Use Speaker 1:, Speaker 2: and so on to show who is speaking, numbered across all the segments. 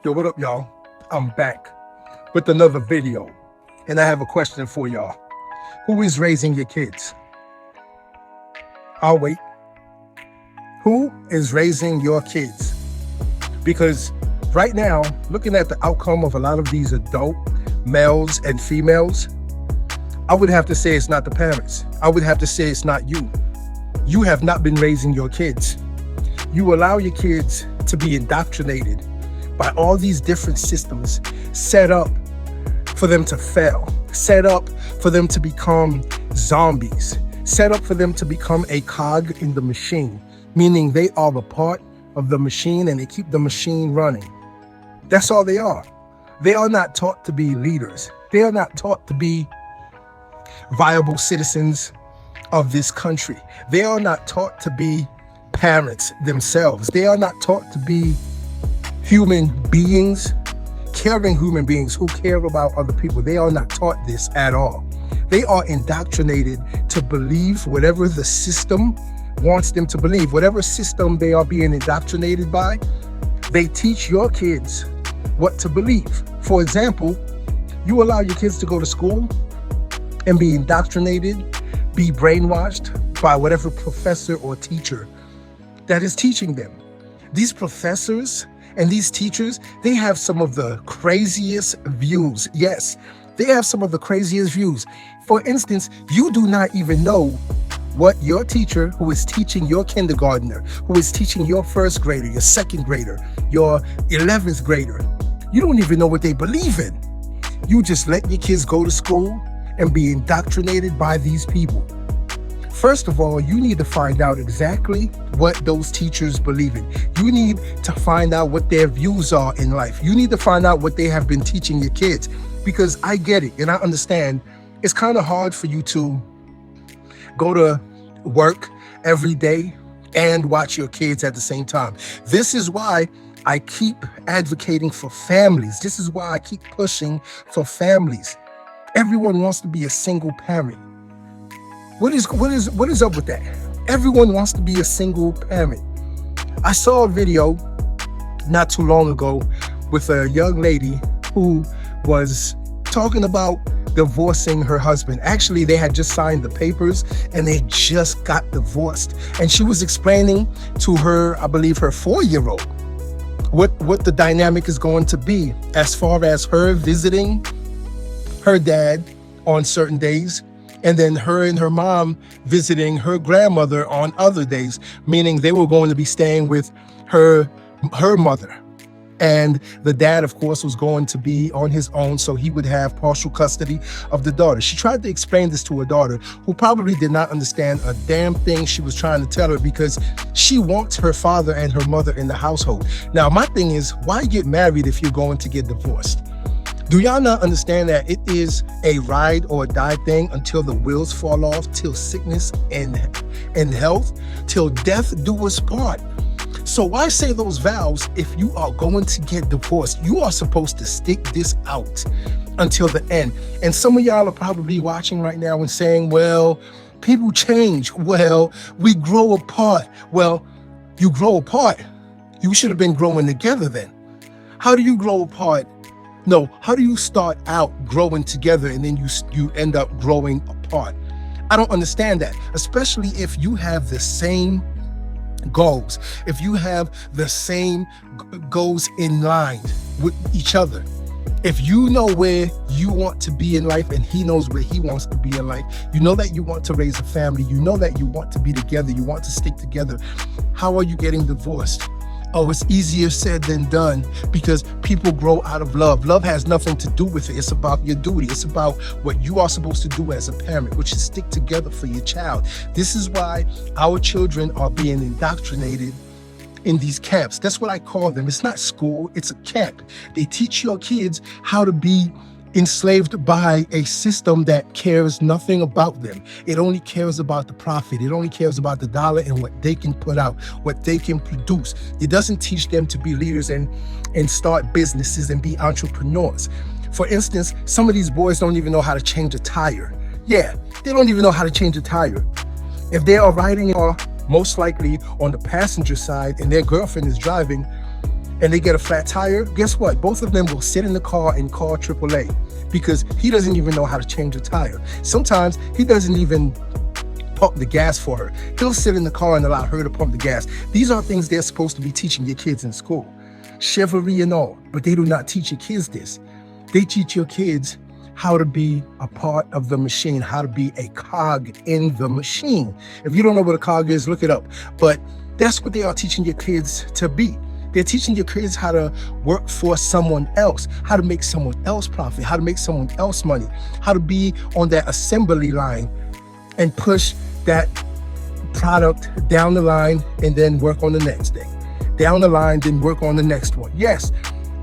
Speaker 1: Yo, what up, y'all? I'm back with another video, and I have a question for y'all. Who is raising your kids? I'll wait. Who is raising your kids? Because right now, looking at the outcome of a lot of these adult males and females, I would have to say it's not the parents. I would have to say it's not you. You have not been raising your kids. You allow your kids to be indoctrinated by all these different systems set up for them to fail, set up for them to become zombies, set up for them to become a cog in the machine, meaning they are a part of the machine and they keep the machine running. That's all they are. They are not taught to be leaders. They are not taught to be viable citizens of this country. They are not taught to be parents themselves. They are not taught to be human beings, caring human beings who care about other people. They are not taught this at all. They are indoctrinated to believe whatever the system wants them to believe. Whatever system they are being indoctrinated by, they teach your kids what to believe. For example, you allow your kids to go to school and be indoctrinated, be brainwashed by whatever professor or teacher that is teaching them. These professors and these teachers, they have some of the craziest views. Yes, they have some of the craziest views. For instance, you do not even know what your teacher who is teaching your kindergartner, who is teaching your first grader, your second grader, your 11th grader, you don't even know what they believe in. You just let your kids go to school and be indoctrinated by these people. First of all, you need to find out exactly what those teachers believe in. You need to find out what their views are in life. You need to find out what they have been teaching your kids, because I get it and I understand it's kind of hard for you to go to work every day and watch your kids at the same time. This is why I keep advocating for families. This is why I keep pushing for families. Everyone wants to be a single parent. What is up with that? Everyone wants to be a single parent. I saw a video not too long ago with a young lady who was talking about divorcing her husband. Actually, they had just signed the papers and they just got divorced. And she was explaining to her, I believe her 4-year-old, what the dynamic is going to be as far as her visiting her dad on certain days, and then her and her mom visiting her grandmother on other days, meaning they were going to be staying with her mother. And the dad, of course, was going to be on his own, so he would have partial custody of the daughter. She tried to explain this to her daughter, who probably did not understand a damn thing she was trying to tell her, because she wants her father and her mother in the household. Now, my thing is, why get married if you're going to get divorced? Do y'all not understand that it is a ride or die thing until the wheels fall off, till sickness and health, till death do us part? So why say those vows if you are going to get divorced? You are supposed to stick this out until the end. And some of y'all are probably watching right now and saying, well, people change. Well, we grow apart. Well, you grow apart. You should have been growing together then. How do you grow apart? No, how do you start out growing together and then you end up growing apart? I don't understand that, especially if you have the same goals, if you have the same goals in line with each other. If you know where you want to be in life and he knows where he wants to be in life, you know that you want to raise a family, you know that you want to be together, you want to stick together, how are you getting divorced? Oh, it's easier said than done, because people grow out of love. Love has nothing to do with it. It's about your duty. It's about what you are supposed to do as a parent, which is stick together for your child. This is why our children are being indoctrinated in these camps. That's what I call them. It's not school, it's a camp. They teach your kids how to be enslaved by a system that cares nothing about them. It only cares about the profit. It only cares about the dollar and what they can put out, what they can produce. It doesn't teach them to be leaders and start businesses and be entrepreneurs. For instance, some of these boys don't even know how to change a tire. Yeah, they don't even know how to change a tire. If they are riding, or most likely on the passenger side, and their girlfriend is driving, and they get a flat tire, guess what? Both of them will sit in the car and call AAA because he doesn't even know how to change a tire. Sometimes he doesn't even pump the gas for her. He'll sit in the car and allow her to pump the gas. These are things they're supposed to be teaching your kids in school. Chivalry and all, but they do not teach your kids this. They teach your kids how to be a part of the machine, how to be a cog in the machine. If you don't know what a cog is, look it up. But that's what they are teaching your kids to be. They're teaching your kids how to work for someone else, how to make someone else profit, how to make someone else money, how to be on that assembly line and push that product down the line and then work on the next thing. Down the line, then work on the next one. Yes,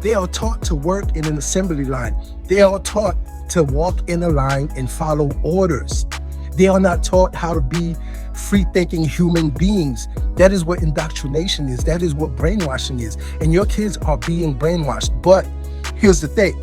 Speaker 1: they are taught to work in an assembly line. They are taught to walk in a line and follow orders. They are not taught how to be free-thinking human beings. That is what indoctrination is. That is what brainwashing is. And your kids are being brainwashed. But here's the thing.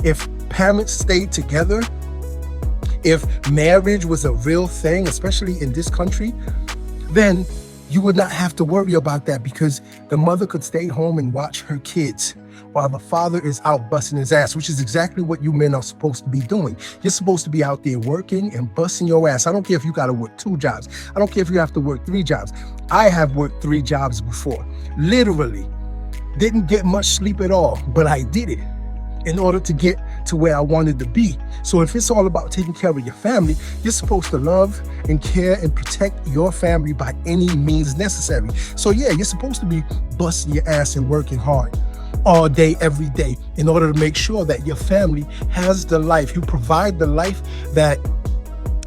Speaker 1: If parents stayed together, if marriage was a real thing, especially in this country, then you would not have to worry about that because the mother could stay home and watch her kids while the father is out busting his ass, which is exactly what you men are supposed to be doing. You're supposed to be out there working and busting your ass. I don't care if you got to work 2 jobs. I don't care if you have to work 3 jobs. I have worked 3 jobs before. Literally, didn't get much sleep at all, but I did it in order to get to where I wanted to be. So if it's all about taking care of your family, you're supposed to love and care and protect your family by any means necessary. So yeah, you're supposed to be busting your ass and working hard all day, every day, in order to make sure that your family has the life. You provide the life that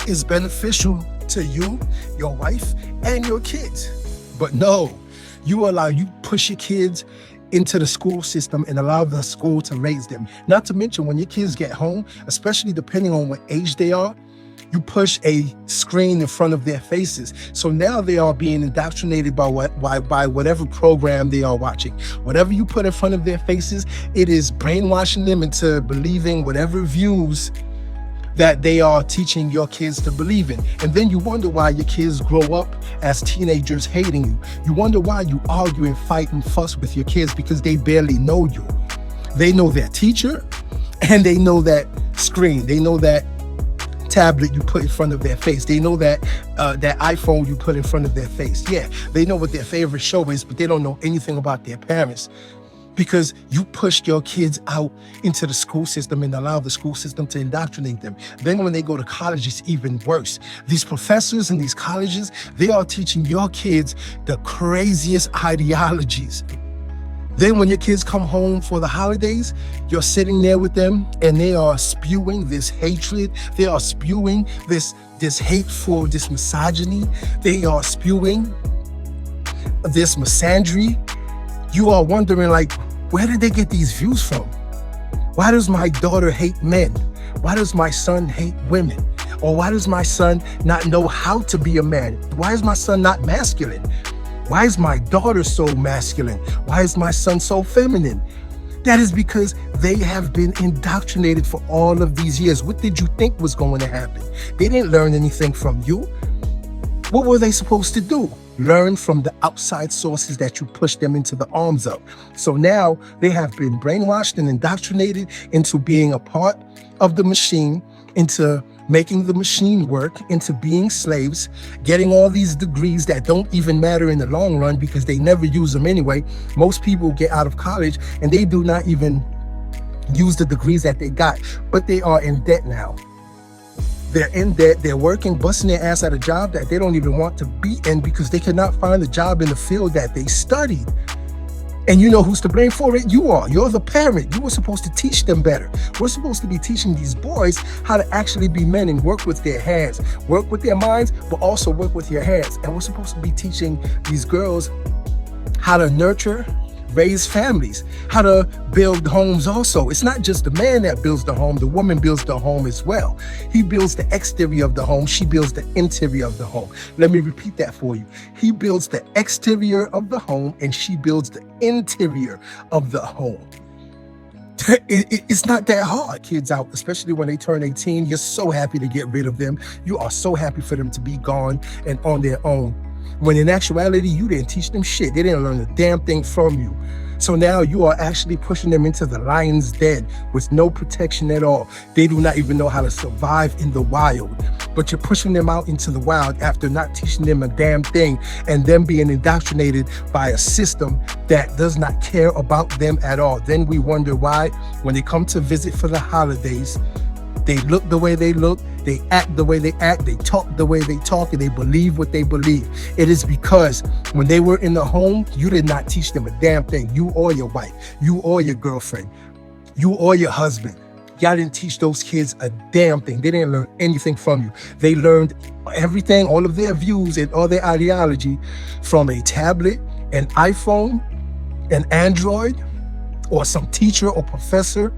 Speaker 1: is beneficial to you, your wife, and your kids. But no, you push your kids into the school system and allow the school to raise them. Not to mention when your kids get home, especially depending on what age they are, you push a screen in front of their faces. So now they are being indoctrinated by whatever program they are watching. Whatever you put in front of their faces, it is brainwashing them into believing whatever views that they are teaching your kids to believe in. And then you wonder why your kids grow up as teenagers hating you. You wonder why you argue and fight and fuss with your kids because they barely know you. They know their teacher and they know that screen. They know that tablet you put in front of their face. They know that that iPhone you put in front of their face. Yeah, they know what their favorite show is, but they don't know anything about their parents because you pushed your kids out into the school system and allow the school system to indoctrinate them. Then when they go to college, it's even worse. These professors in these colleges, they are teaching your kids the craziest ideologies. Then when your kids come home for the holidays, you're sitting there with them and they are spewing this hatred. They are spewing this hateful, this misogyny. They are spewing this misandry. You are wondering, like, where did they get these views from? Why does my daughter hate men? Why does my son hate women? Or why does my son not know how to be a man? Why is my son not masculine? Why is my daughter so masculine? Why is my son so feminine? That is because they have been indoctrinated for all of these years. What did you think was going to happen? They didn't learn anything from you. What were they supposed to do? Learn from the outside sources that you push them into the arms of. So now they have been brainwashed and indoctrinated into being a part of the machine, into making the machine work, into being slaves, getting all these degrees that don't even matter in the long run because they never use them anyway. Most people get out of college and they do not even use the degrees that they got, but they are in debt now. They're in debt, they're working, busting their ass at a job that they don't even want to be in because they cannot find a job in the field that they studied. And you know who's to blame for it? You are. You're the parent. You were supposed to teach them better. We're supposed to be teaching these boys how to actually be men and work with their hands, work with their minds, but also work with your hands. And we're supposed to be teaching these girls how to nurture, raise families, how to build homes also. It's not just the man that builds the home, the woman builds the home as well. He builds the exterior of the home, she builds the interior of the home. Let me repeat that for you. He builds the exterior of the home and she builds the interior of the home. It's not that hard, kids out, especially when they turn 18. You're so happy to get rid of them. You are so happy for them to be gone and on their own. When in actuality, you didn't teach them shit. They didn't learn a damn thing from you. So now you are actually pushing them into the lion's den with no protection at all. They do not even know how to survive in the wild. But you're pushing them out into the wild after not teaching them a damn thing, and them being indoctrinated by a system that does not care about them at all. Then we wonder why, when they come to visit for the holidays, they look the way they look, they act the way they act, they talk the way they talk, and they believe what they believe. It is because when they were in the home, you did not teach them a damn thing. You or your wife, you or your girlfriend, you or your husband. Y'all didn't teach those kids a damn thing. They didn't learn anything from you. They learned everything, all of their views and all their ideology from a tablet, an iPhone, an Android, or some teacher or professor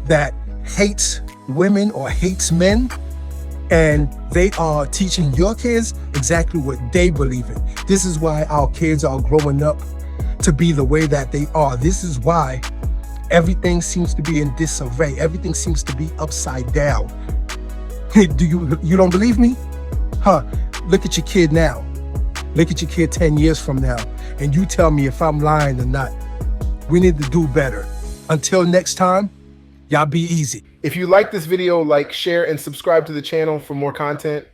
Speaker 1: that hates women or hates men, and they are teaching your kids exactly what they believe in. This is why our kids are growing up to be the way that they are. This is why everything seems to be in disarray. Everything seems to be upside down. You don't believe me? Huh? Look at your kid now. Look at your kid 10 years from now, and you tell me if I'm lying or not. We need to do better. Until next time, y'all be easy.
Speaker 2: If you like this video, like, share, and subscribe to the channel for more content.